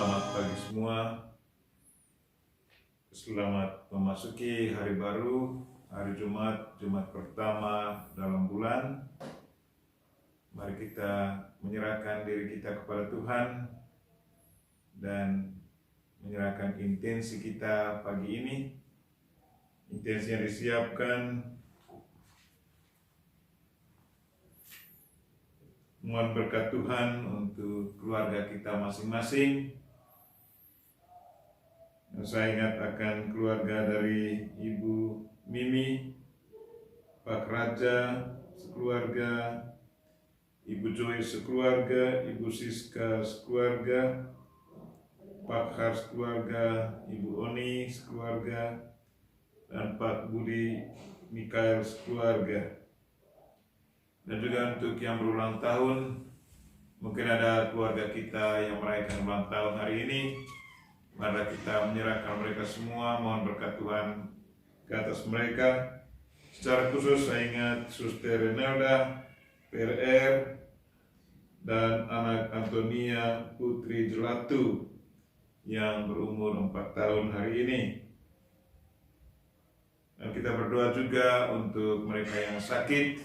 Selamat pagi semua. Selamat memasuki hari baru, hari Jumat, Jumat pertama dalam bulan. Mari kita menyerahkan diri kita kepada Tuhan dan menyerahkan intensi kita pagi ini. Intensi yang disiapkan, mohon berkat Tuhan untuk keluarga kita masing-masing. Saya ingat akan keluarga dari Ibu Mimi, Pak Raja sekeluarga, Ibu Joy sekeluarga, Ibu Siska sekeluarga, Pak Har sekeluarga, Ibu Oni sekeluarga, dan Pak Budi Mikael sekeluarga. Dan juga untuk yang berulang tahun, mungkin ada keluarga kita yang merayakan ulang tahun hari ini. Mari kita menyerahkan mereka semua, mohon berkat Tuhan ke atas mereka. Secara khusus saya ingat Suster Renalda, PRR, dan anak Antonia Putri Jelatu yang berumur 4 tahun hari ini. Dan kita berdoa juga untuk mereka yang sakit.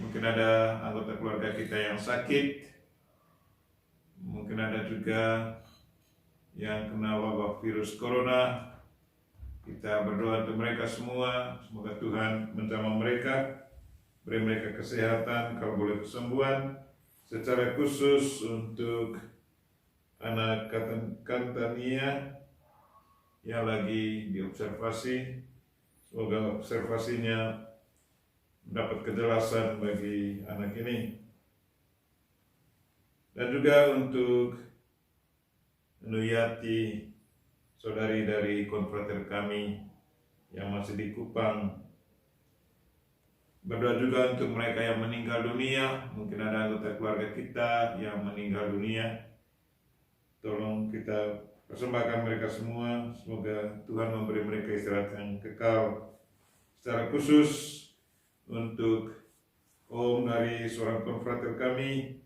Mungkin ada anggota keluarga kita yang sakit, mungkin ada juga yang kena wabah virus corona. Kita berdoa untuk mereka semua, semoga Tuhan menjamah mereka, beri mereka kesehatan, kalau boleh kesembuhan. Secara khusus untuk anak Kantania yang lagi diobservasi, semoga observasinya mendapat kejelasan bagi anak ini. Dan juga untuk Nuyati, saudari dari konfrater kami yang masih di Kupang. Berdoa juga untuk mereka yang meninggal dunia. Mungkin ada anggota keluarga kita yang meninggal dunia. Tolong kita persembahkan mereka semua. Semoga Tuhan memberi mereka istirahat yang kekal. Secara khusus untuk Om dari seorang konfrater kami,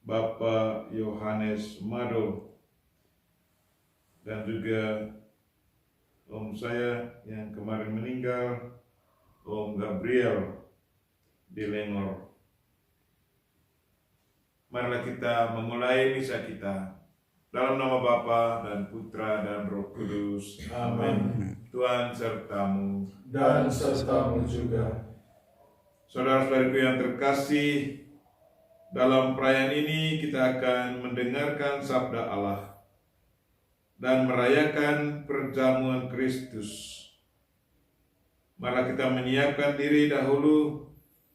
Bapak Yohanes Mado, dan juga Om saya yang kemarin meninggal, Om Gabriel di Lengor. Marilah kita memulai misa kita dalam nama Bapa dan Putra dan Roh Kudus. Amin. Tuhan sertamu dan sertamu juga. Saudara-saudariku yang terkasih, dalam perayaan ini kita akan mendengarkan sabda Allah dan merayakan perjamuan Kristus. Mari kita menyiapkan diri dahulu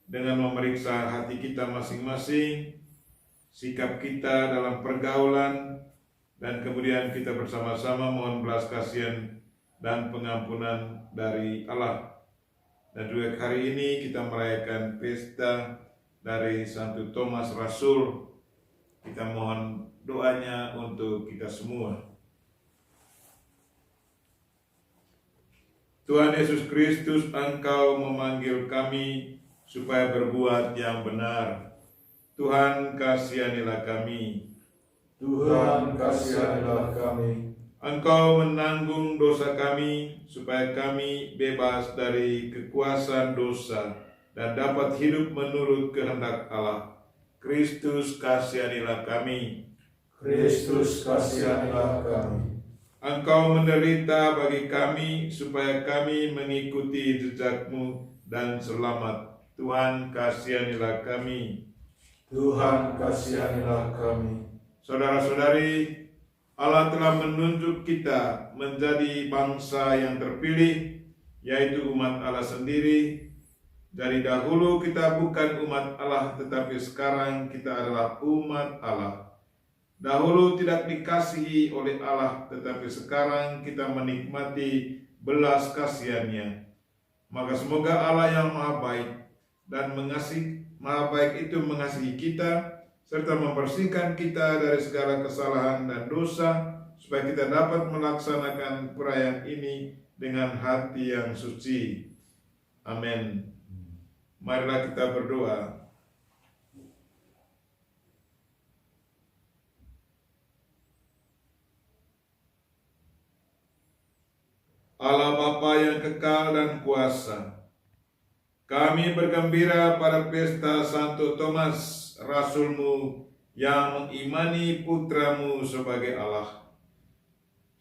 dengan memeriksa hati kita masing-masing, sikap kita dalam pergaulan, dan kemudian kita bersama-sama mohon belas kasihan dan pengampunan dari Allah. Dan juga hari ini kita merayakan pesta dari Santo Thomas Rasul. Kita mohon doanya untuk kita semua. Tuhan Yesus Kristus, Engkau memanggil kami supaya berbuat yang benar. Tuhan, kasihanilah kami. Tuhan, kasihanilah kami. Engkau menanggung dosa kami, supaya kami bebas dari kekuasaan dosa dan dapat hidup menurut kehendak Allah. Kristus, kasihanilah kami. Kristus, kasihanilah kami. Engkau menderita bagi kami, supaya kami mengikuti jejak-Mu dan selamat. Tuhan, kasihanilah kami. Tuhan, kasihanilah kami. Saudara-saudari, Allah telah menunjuk kita menjadi bangsa yang terpilih, yaitu umat Allah sendiri. Dari dahulu kita bukan umat Allah, tetapi sekarang kita adalah umat Allah. Dahulu tidak dikasihi oleh Allah, tetapi sekarang kita menikmati belas kasihan-Nya. Maka semoga Allah yang maha baik dan maha baik itu mengasihi kita, serta membersihkan kita dari segala kesalahan dan dosa, supaya kita dapat melaksanakan perayaan ini dengan hati yang suci. Amin. Marilah kita berdoa. Allah Bapa yang kekal dan kuasa. Kami bergembira pada pesta Santo Thomas, Rasulmu yang mengimani putramu sebagai Allah.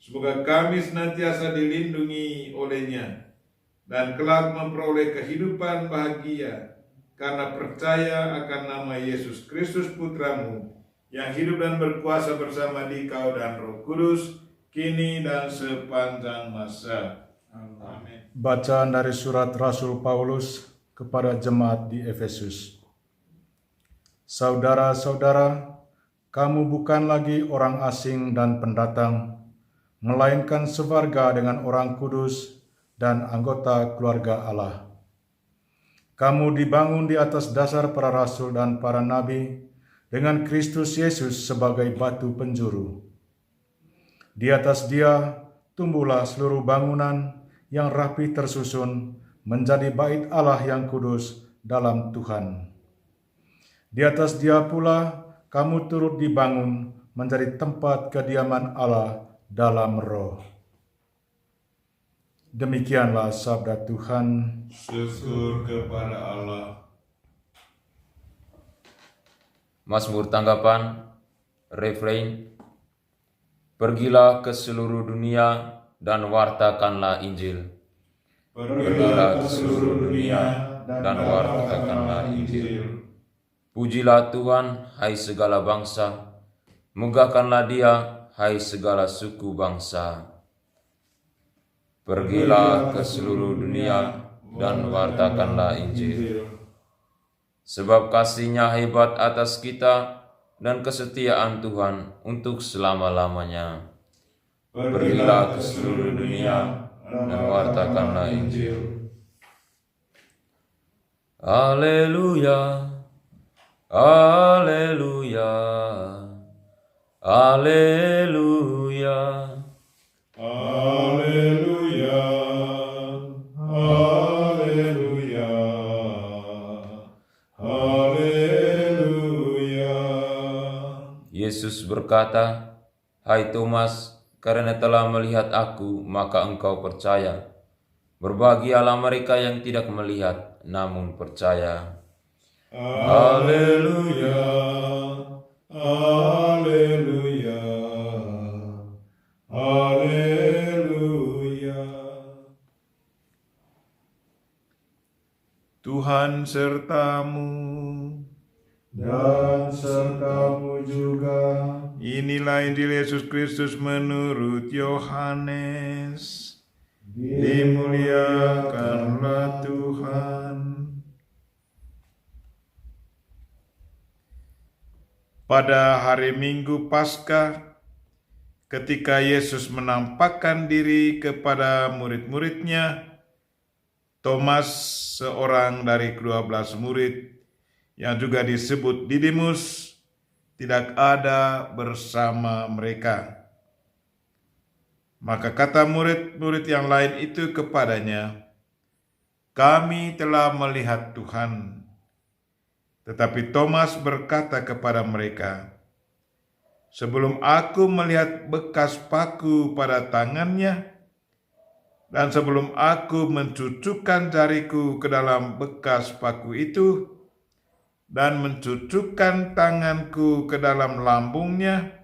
Semoga kami senantiasa dilindungi olehnya dan kelak memperoleh kehidupan bahagia karena percaya akan nama Yesus Kristus putramu yang hidup dan berkuasa bersama Dikau dan Roh Kudus, kini dan sepanjang masa. Amin. Bacaan dari surat Rasul Paulus kepada jemaat di Efesus. Saudara-saudara, kamu bukan lagi orang asing dan pendatang, melainkan sewarga dengan orang kudus dan anggota keluarga Allah. Kamu dibangun di atas dasar para rasul dan para nabi, dengan Kristus Yesus sebagai batu penjuru. Di atas Dia tumbuhlah seluruh bangunan yang rapi tersusun menjadi bait Allah yang kudus dalam Tuhan. Di atas Dia pula kamu turut dibangun menjadi tempat kediaman Allah dalam Roh. Demikianlah sabda Tuhan. Syukur kepada Allah. Mazmur tanggapan, refrain. Pergilah ke seluruh dunia dan wartakanlah Injil. Pergilah ke seluruh dunia dan wartakanlah Injil. Pujilah Tuhan, hai segala bangsa. Megahkanlah Dia, hai segala suku bangsa. Pergilah ke seluruh dunia dan wartakanlah Injil. Sebab kasih-Nya hebat atas kita dan kesetiaan Tuhan untuk selama-lamanya. Pergilah ke seluruh dunia dan wartakanlah Injil. Haleluya, haleluya, haleluya. Haleluya, haleluya, haleluya. Yesus berkata, "Hai Thomas, karena telah melihat aku, maka engkau percaya. Berbahagialah mereka yang tidak melihat, namun percaya." Haleluya, haleluya, haleluya. Tuhan sertamu Dan sertamu juga. Inilah Injil Yesus Kristus menurut Yohanes. Dimuliakanlah Tuhan. Pada hari Minggu Paskah, ketika Yesus menampakkan diri kepada murid-muridnya, Thomas, seorang dari 12 murid, yang juga disebut Didimus, tidak ada bersama mereka. Maka kata murid-murid yang lain itu kepadanya, "Kami telah melihat Tuhan." Tetapi Thomas berkata kepada mereka, "Sebelum aku melihat bekas paku pada tangannya, dan sebelum aku mencucukkan jariku ke dalam bekas paku itu, dan mencucukkan tanganku ke dalam lambungnya,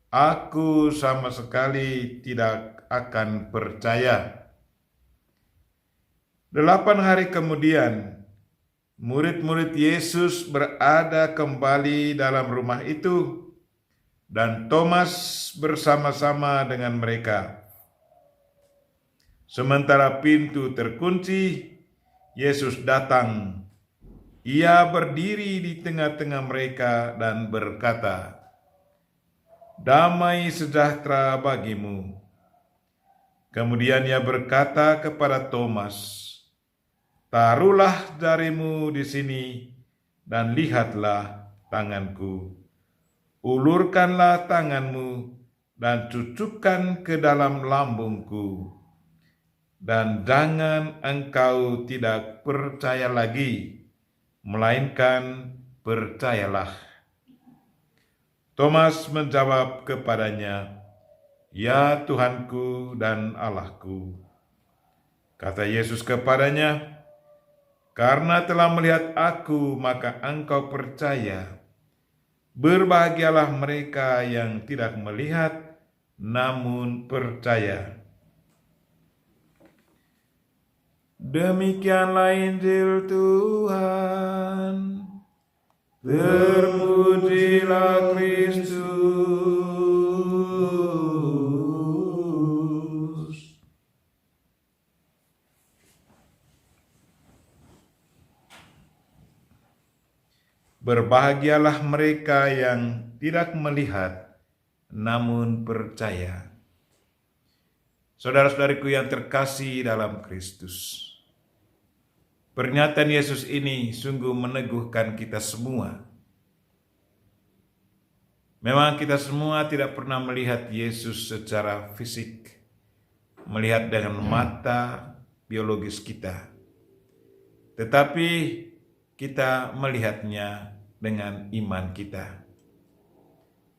aku sama sekali tidak akan percaya." 8 hari kemudian, murid-murid Yesus berada kembali dalam rumah itu, dan Thomas bersama-sama dengan mereka. Sementara pintu terkunci, Yesus datang. Ia berdiri di tengah-tengah mereka dan berkata, "Damai sejahtera bagimu." Kemudian ia berkata kepada Thomas, "Taruhlah jarimu di sini dan lihatlah tanganku. Ulurkanlah tanganmu dan cucukkan ke dalam lambungku. Dan jangan engkau tidak percaya lagi, melainkan percayalah." Thomas menjawab kepadanya, "Ya Tuhanku dan Allahku." Kata Yesus kepadanya, "Karena telah melihat Aku, maka engkau percaya. Berbahagialah mereka yang tidak melihat, namun percaya." Demikianlah Injil Tuhan. Terpujilah Kristus. Berbahagialah mereka yang tidak melihat, namun percaya. Saudara-saudariku yang terkasih dalam Kristus, pernyataan Yesus ini sungguh meneguhkan kita semua. Memang kita semua tidak pernah melihat Yesus secara fisik, melihat dengan mata biologis kita. Tetapi kita melihatnya dengan iman kita.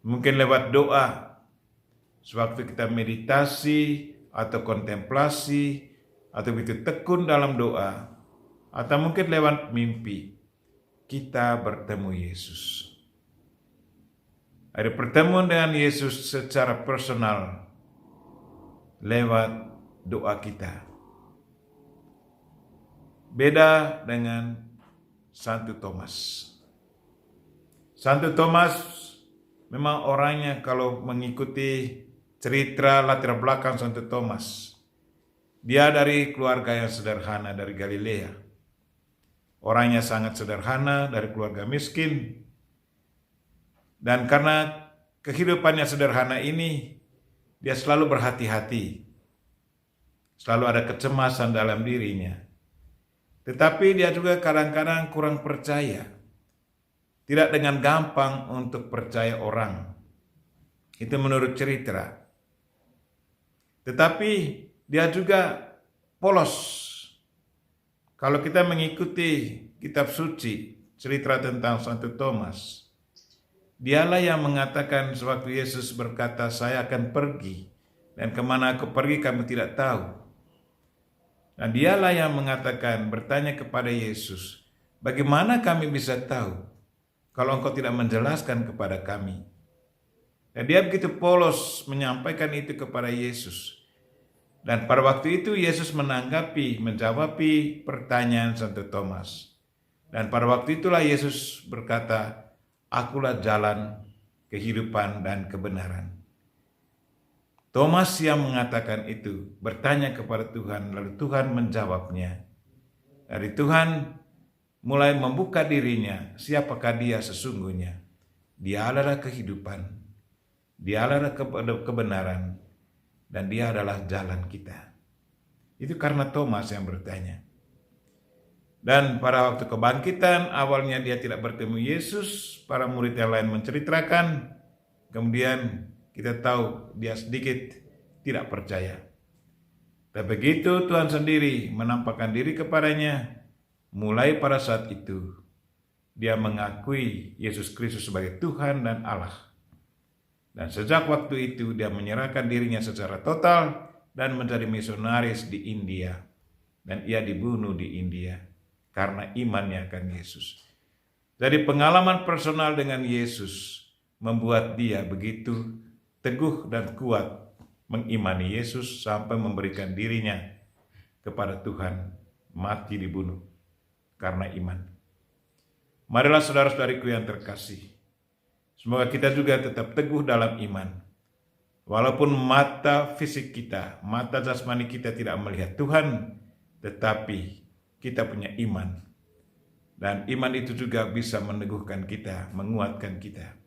Mungkin lewat doa, sewaktu kita meditasi atau kontemplasi, atau begitu tekun dalam doa, atau mungkin lewat mimpi, kita bertemu Yesus. Ada pertemuan dengan Yesus secara personal lewat doa kita. Beda dengan Santo Thomas. Santo Thomas memang orangnya, kalau mengikuti cerita latar belakang Santo Thomas, dia dari keluarga yang sederhana dari Galilea. Orangnya sangat sederhana, dari keluarga miskin. Dan karena kehidupannya sederhana ini, dia selalu berhati-hati. Selalu ada kecemasan dalam dirinya. Tetapi dia juga kadang-kadang kurang percaya. Tidak dengan gampang untuk percaya orang. Itu menurut cerita. Tetapi dia juga polos. Kalau kita mengikuti kitab suci, cerita tentang Santo Thomas, dialah yang mengatakan sewaktu Yesus berkata, "Saya akan pergi, dan kemana Aku pergi kamu tidak tahu." Dan dialah yang mengatakan, bertanya kepada Yesus, "Bagaimana kami bisa tahu kalau Engkau tidak menjelaskan kepada kami?" Dan dia begitu polos menyampaikan itu kepada Yesus. Dan pada waktu itu Yesus menjawab pertanyaan Santo Thomas. Dan pada waktu itulah Yesus berkata, "Akulah jalan, kehidupan, dan kebenaran." Thomas yang mengatakan itu bertanya kepada Tuhan, lalu Tuhan menjawabnya. Dari Tuhan mulai membuka dirinya, siapakah dia sesungguhnya. Dia adalah kehidupan, dia adalah kebenaran, dan dia adalah jalan kita. Itu karena Thomas yang bertanya. Dan pada waktu kebangkitan, awalnya dia tidak bertemu Yesus, para murid yang lain menceritakan, kemudian kita tahu dia sedikit tidak percaya. Tapi begitu Tuhan sendiri menampakkan diri kepadanya, mulai pada saat itu, dia mengakui Yesus Kristus sebagai Tuhan dan Allah. Dan sejak waktu itu dia menyerahkan dirinya secara total dan menjadi misionaris di India. Dan ia dibunuh di India karena imannya akan Yesus. Jadi pengalaman personal dengan Yesus membuat dia begitu teguh dan kuat mengimani Yesus sampai memberikan dirinya kepada Tuhan, mati dibunuh karena iman. Marilah saudara-saudariku yang terkasih, semoga kita juga tetap teguh dalam iman. Walaupun mata fisik kita, mata jasmani kita tidak melihat Tuhan, tetapi kita punya iman. Dan iman itu juga bisa meneguhkan kita, menguatkan kita.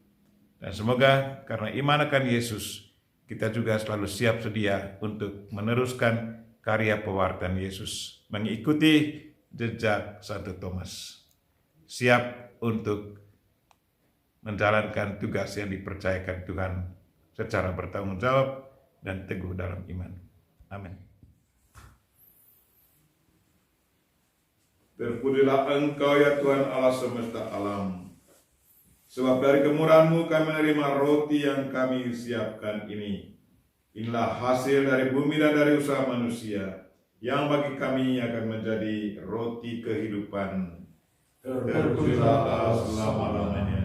Dan semoga karena iman akan Yesus, kita juga selalu siap sedia untuk meneruskan karya pewartaan Yesus, mengikuti jejak Santo Thomas. Siap untuk menjalankan tugas yang dipercayakan Tuhan secara bertanggung jawab dan teguh dalam iman. Amin. Terpujilah Engkau ya Tuhan Allah semesta alam. Sebab dari kemurahan-Mu kami menerima roti yang kami siapkan ini. Inilah hasil dari bumi dan dari usaha manusia. yang bagi kami akan menjadi roti kehidupan. Terpujilah Allah selama-lamanya.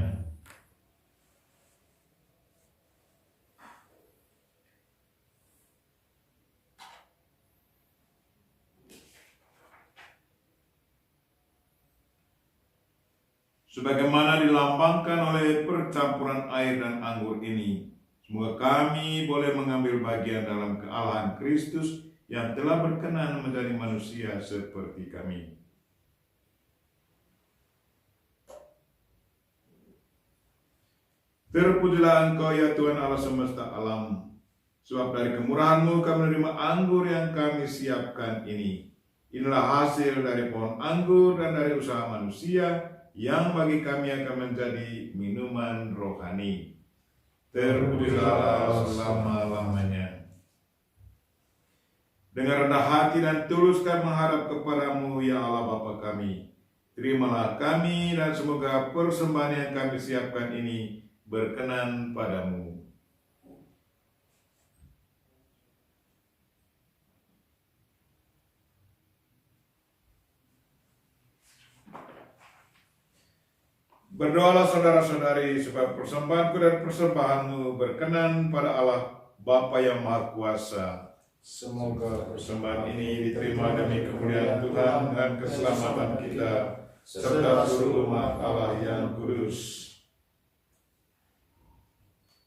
Sebagaimana dilambangkan oleh percampuran air dan anggur ini, semoga kami boleh mengambil bagian dalam kealahan Kristus yang telah berkenan menjadi manusia seperti kami. Terpujilah Engkau ya Tuhan Allah semesta alam, sebab dari kemurahan-Mu kami menerima anggur yang kami siapkan ini. Inilah hasil dari pohon anggur dan dari usaha manusia, yang bagi kami akan menjadi minuman rohani. Terpujilah selama-lamanya. Dengan rendah hati dan tulus kami menghadap kepadamu, ya Allah Bapa kami. Terimalah kami dan semoga persembahan yang kami siapkan ini berkenan padamu. Berdoalah saudara-saudari supaya persembahanku dan persembahanmu berkenan pada Allah Bapa yang Maha Kuasa. Semoga Persembahan ini diterima demi kemuliaan Tuhan dan keselamatan kita, serta seluruh umat Allah yang kudus.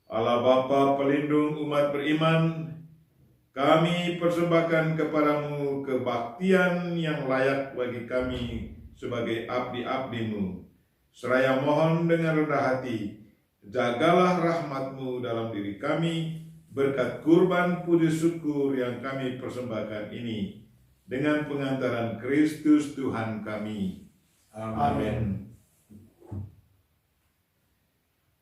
Allah Bapa pelindung umat beriman, kami persembahkan kepadamu kebaktian yang layak bagi kami sebagai abdi-abdimu. Seraya mohon dengan rendah hati, jagalah rahmat-Mu dalam diri kami, berkat kurban puji syukur yang kami persembahkan ini, dengan pengantaran Kristus Tuhan kami. Amin.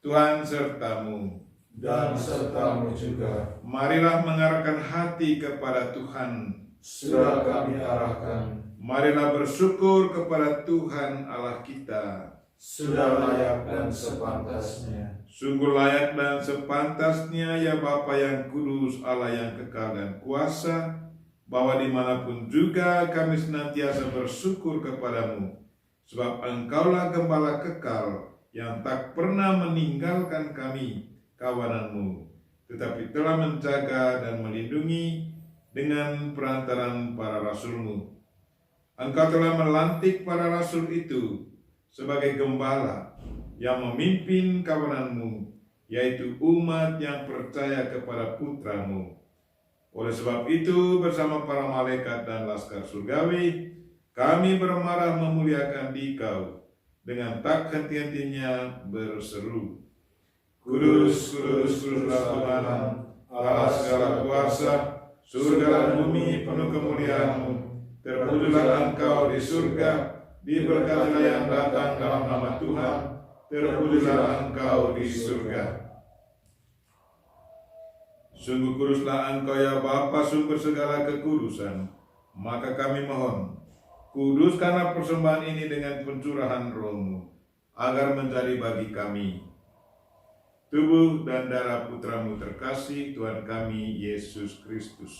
Tuhan sertamu, dan sertamu juga. marilah mengarahkan hati kepada Tuhan. Sudah kami arahkan. Marilah bersyukur kepada Tuhan Allah kita. Sudah layak dan sepantasnya. Sungguh layak dan sepantasnya ya Bapa yang kudus, Allah yang kekal dan kuasa, bahwa dimanapun juga kami senantiasa bersyukur kepadamu, sebab Engkaulah Gembala kekal yang tak pernah meninggalkan kami, kawananmu, tetapi telah menjaga dan melindungi dengan perantaran para rasul-Mu. Engkau telah melantik para rasul itu sebagai gembala yang memimpin kawanan-Mu, yaitu umat yang percaya kepada Putra-Mu. Oleh sebab itu, bersama para malaikat dan laskar surgawi, kami bermarah memuliakan Dikau dengan tak henti-hentinya berseru, Kudus, kudus, kuduslah Tuhan, Allah segala kuasa, surga dan bumi penuh kemuliaan-Mu. Terpujilah Engkau di surga, diberkatilah yang datang dalam nama Tuhan, terpujilah Engkau di surga. Sungguh kuduslah Engkau ya Bapa, sumber segala kekudusan. Maka kami mohon, kuduskanlah persembahan ini dengan pencurahan Roh-Mu, agar menjadi bagi kami tubuh dan darah Putra-Mu terkasih, Tuhan kami Yesus Kristus.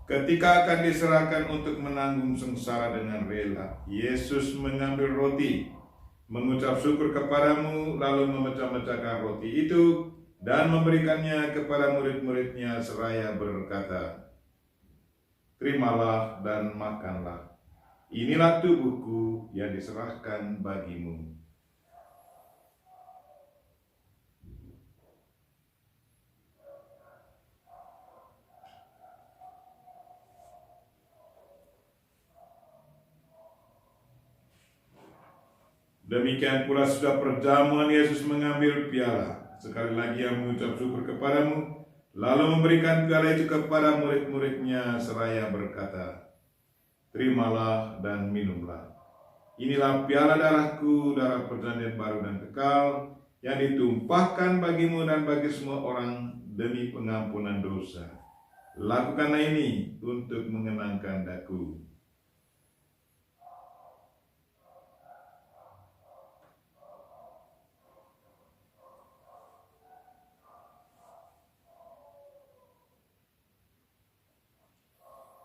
Ketika akan diserahkan untuk menanggung sengsara dengan rela, Yesus mengambil roti, mengucap syukur kepadamu, lalu memecah-mecahkan roti itu dan memberikannya kepada murid-muridnya seraya berkata, Terimalah dan makanlah, inilah tubuhku yang diserahkan bagimu. Demikian pula sudah perjamuan Yesus mengambil piala. Sekali lagi yang mengucap syukur kepadamu, lalu memberikan piala itu kepada murid-muridnya seraya berkata, Terimalah dan minumlah. Inilah piala darahku, darah perjanjian baru dan kekal, yang ditumpahkan bagimu dan bagi semua orang demi pengampunan dosa. Lakukanlah ini untuk mengenangkan daku.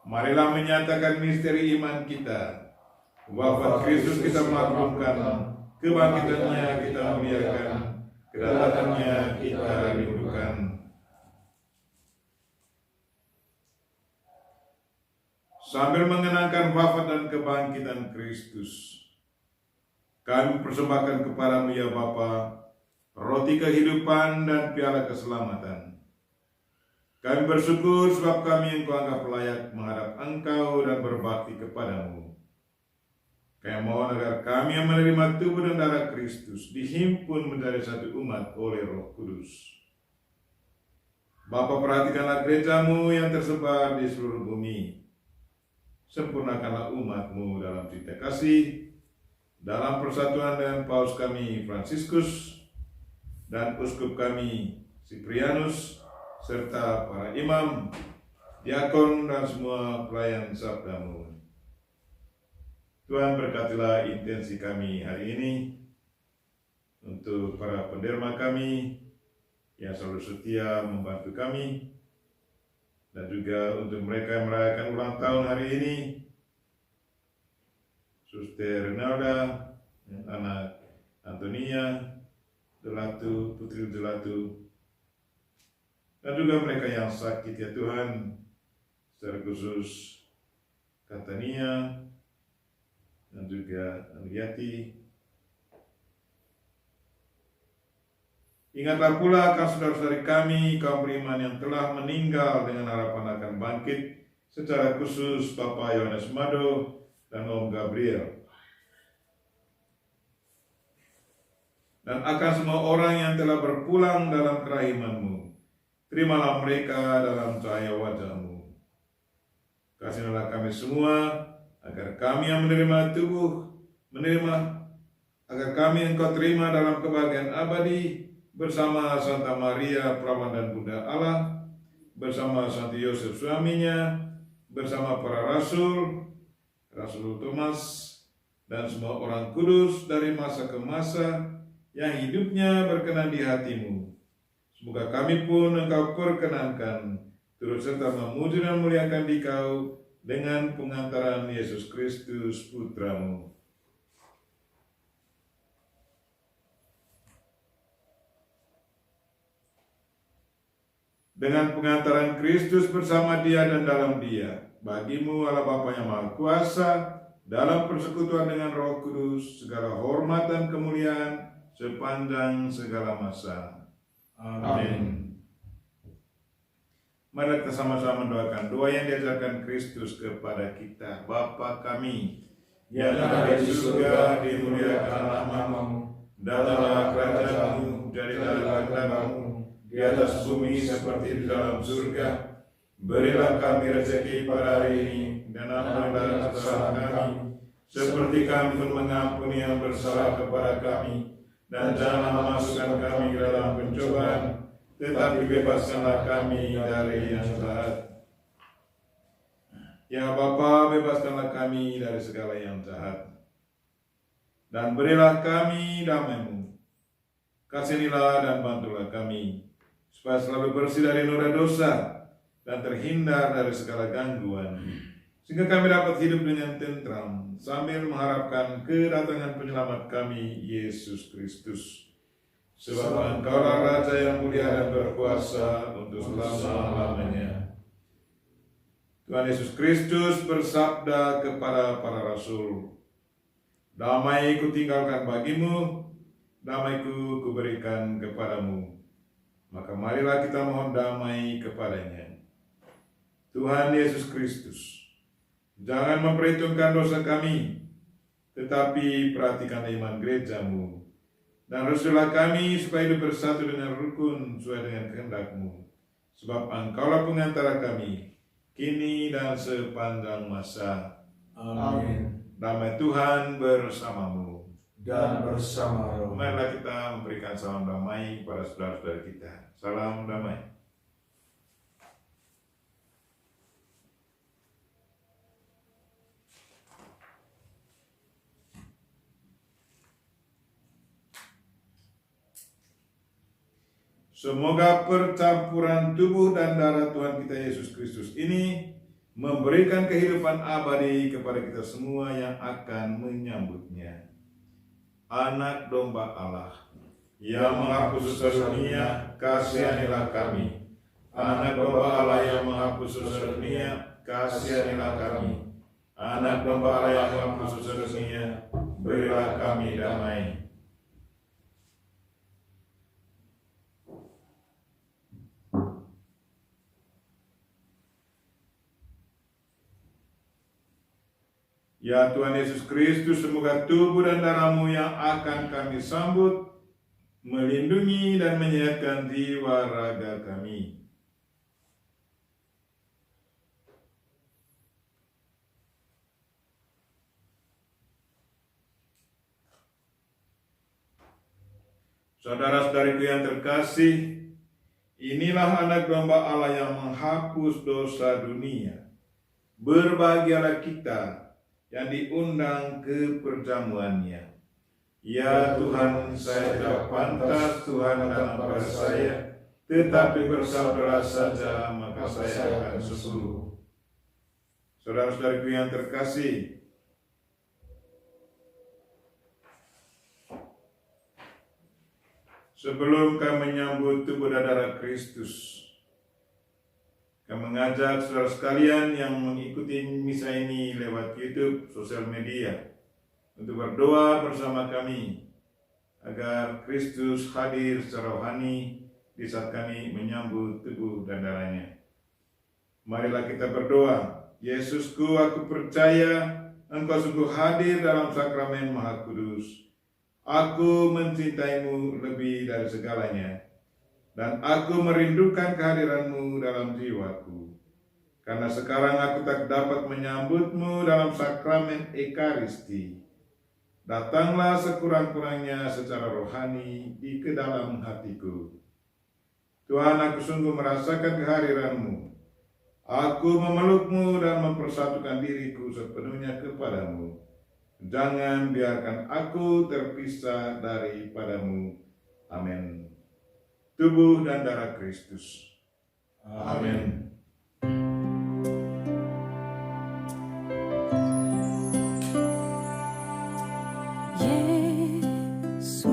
Marilah menyatakan misteri iman kita. Wafat Kristus kita maklumkan, kebangkitannya kita muliakan, kedatangannya kita rindukan. Sambil mengenangkan wafat dan kebangkitan Kristus, kami persembahkan kepadamu ya Bapa, roti kehidupan dan piala keselamatan. Kami bersyukur sebab kami Engkau anggap layak menghadap Engkau dan berbakti kepadamu. Kami mohon agar kami yang menerima tubuh dan darah Kristus dihimpun menjadi satu umat oleh Roh Kudus. Bapa, perhatikanlah gerejamu yang tersebar di seluruh bumi. Sempurnakanlah umat-Mu dalam cinta kasih, dalam persatuan dengan Paus kami Fransiskus dan Uskup kami Siprianus, serta para imam, diakon, dan semua pelayan sabda-Mu. Tuhan, berkatilah intensi kami hari ini untuk para penderma kami yang selalu setia membantu kami, dan juga untuk mereka yang merayakan ulang tahun hari ini, Suster Renalda, anak Antonia Delatu, Putri Delatu, dan juga mereka yang sakit ya Tuhan, secara khusus Katania dan juga Aliati. Ingatlah pula akan saudara-saudari kami, kaum beriman yang telah meninggal dengan harapan akan bangkit, secara khusus Bapak Yohanes Mado dan Om Gabriel. Dan akan semua orang yang telah berpulang dalam kerahiman-Mu, terimalah mereka dalam cahaya wajah-Mu. Kasihilah kami semua, agar kami yang menerima tubuh, agar kami Engkau terima dalam kebahagiaan abadi, bersama Santa Maria Perawan dan Bunda Allah, bersama Santo Yosef suaminya, bersama para Rasul Thomas, dan semua orang kudus dari masa ke masa, yang hidupnya berkenan di hati-Mu. Semoga kami pun Engkau perkenankan, turut serta memuji dan muliakan Dikau, dengan pengantaran Yesus Kristus Putra-Mu. Dengan pengantaran Kristus bersama Dia dan dalam Dia, bagi-Mu Allah Bapa yang Maha Kuasa, dalam persekutuan dengan Roh Kudus, segala hormat dan kemuliaan sepanjang segala masa. Amin. Mari kita sama-sama mendoakan doa yang diajarkan Kristus kepada kita. Bapa kami yang ada di surga, dimuliakanlah nama-Mu, datanglah kerajaan-Mu, jadilah kehendak-Mu di atas bumi seperti di dalam surga. Berilah kami rezeki pada hari ini, dan ampunilah kesalahan kami, seperti kami pun mengampuni yang bersalah kepada kami. Dan janganlah masukkan kami ke dalam pencobaan, tetapi bebaskanlah kami dari yang jahat. Ya Bapa, bebaskanlah kami dari segala yang jahat, dan berilah kami damai-Mu. Kasihanilah dan bantulah kami, supaya selalu bersih dari noda dosa, dan terhindar dari segala gangguan, sehingga kami dapat hidup dengan tentram, sambil mengharapkan kedatangan penyelamat kami, Yesus Kristus. Sebab Engkaulah Raja yang mulia dan berkuasa untuk selama-lamanya. Tuhan Yesus Kristus bersabda kepada para rasul, "Damai kutinggalkan bagimu, damai-Ku kuberikan kepadamu." Maka marilah kita mohon damai kepadanya. Tuhan Yesus Kristus, jangan memperhitungkan dosa kami, tetapi perhatikan iman gereja-Mu, dan restulah kami supaya hidup bersatu dengan rukun sesuai dengan kehendak-Mu. Sebab Engkaulah pengantara kami, kini dan sepanjang masa. Amin. Damai Tuhan bersama-Mu. Dan bersama roh. Marilah kita memberikan salam damai kepada saudara-saudara kita. Salam damai. Semoga percampuran tubuh dan darah Tuhan kita Yesus Kristus ini memberikan kehidupan abadi kepada kita semua yang akan menyambutnya. Anak domba Allah yang menghapus dosa dunia, kasihanilah kami. Anak domba Allah yang menghapus dosa dunia, kasihanilah kami. Anak domba Allah yang menghapus dosa dunia, berilah kami damai. Ya Tuhan Yesus Kristus, semoga tubuh dan darah-Mu yang akan kami sambut melindungi dan menyehatkan jiwa raga kami. Saudara-saudariku yang terkasih, inilah anak domba Allah yang menghapus dosa dunia. Berbahagialah kita yang diundang ke perjamuannya. Ya Tuhan, saya tidak pantas Tuhan datang kepada saya, tetapi bersabdalah saja, maka saya akan sembuh. Saudara-saudariku yang terkasih, sebelum kami menyambut tubuh dan darah Kristus, kami mengajak saudara sekalian yang mengikuti misa ini lewat YouTube, sosial media, untuk berdoa bersama kami agar Kristus hadir secara rohani di saat kami menyambut tubuh dan darahnya. Marilah kita berdoa. Yesusku, aku percaya Engkau sungguh hadir dalam sakramen Maha Kudus. Aku mencintaimu lebih dari segalanya, dan aku merindukan kehadiran-Mu dalam jiwaku. Karena sekarang aku tak dapat menyambut-Mu dalam sakramen Ekaristi. Datanglah sekurang-kurangnya secara rohani di ke dalam hatiku. Tuhan, aku sungguh merasakan kehadiran-Mu. Aku memeluk-Mu dan mempersatukan diriku sepenuhnya kepadamu. Jangan biarkan aku terpisah daripada-Mu. Amin. Tubuh dan darah Kristus. Amin. Yesusku,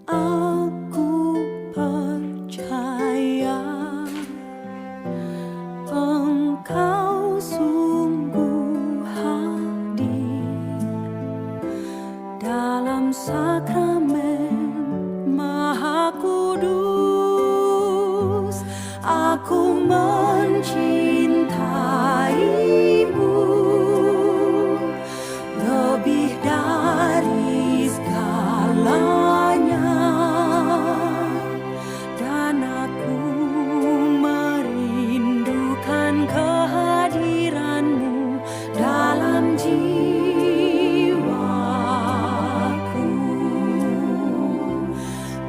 aku percaya Engkau sungguh hadir dalam sakramen Maha Kudus. Aku mencintaimu lebih dari segalanya, dan aku merindukan kehadiran-Mu dalam jiwaku.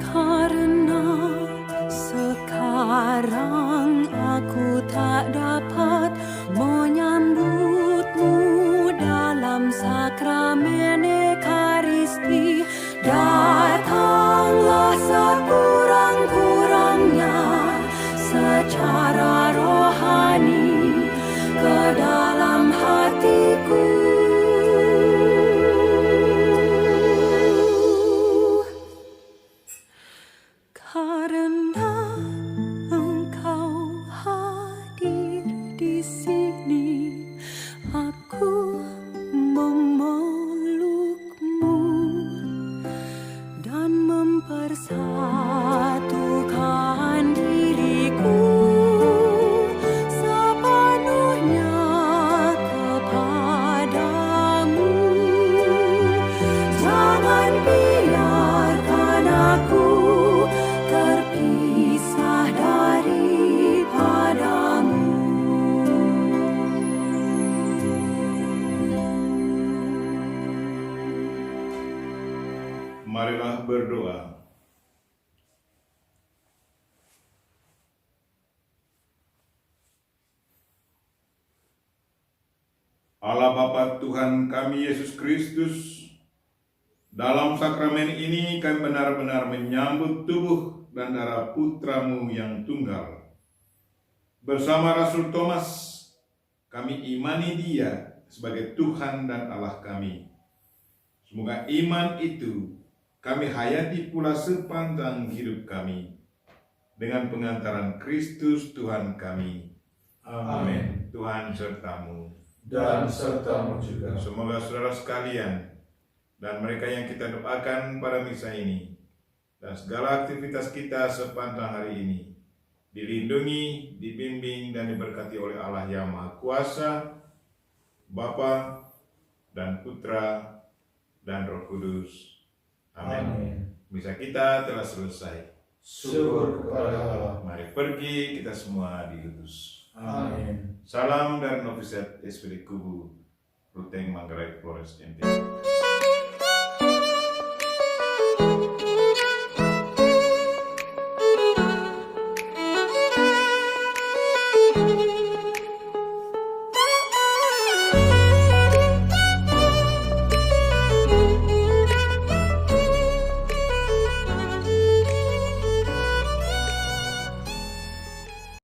Karena sekarang aku tak dapat menyambut-Mu dalam sakramen Ekaristi, datanglah sekurang-kurangnya secara rohani ke dalam hatiku. Karena Engkau hadir di sini, aku memeluk-Mu dan mempersatukan diriku sepenuhnya kepadamu. Jangan biarkan aku terpisah daripada-Mu. Marilah berdoa. Allah Bapa Tuhan kami Yesus Kristus, dalam sakramen ini kami benar-benar menyambut tubuh dan darah putramu yang tunggal. Bersama Rasul Thomas, kami imani dia sebagai Tuhan dan Allah kami. Semoga iman itu kami hayati pula sepanjang hidup kami, dengan pengantaran Kristus Tuhan kami. Amin. Tuhan sertamu. Dan sertamu juga. Semoga saudara sekalian dan mereka yang kita doakan pada misa ini dan segala aktivitas kita sepanjang hari ini dilindungi, dibimbing, dan diberkati oleh Allah yang Maha Kuasa, Bapa dan Putra dan Roh Kudus. Amin. Misa kita telah selesai. Syukur kepada Allah. Mari pergi kita semua diutus. Amin. Salam dari Novisiat SPD Kubu, Ruteng Manggarai, Flores, NTB.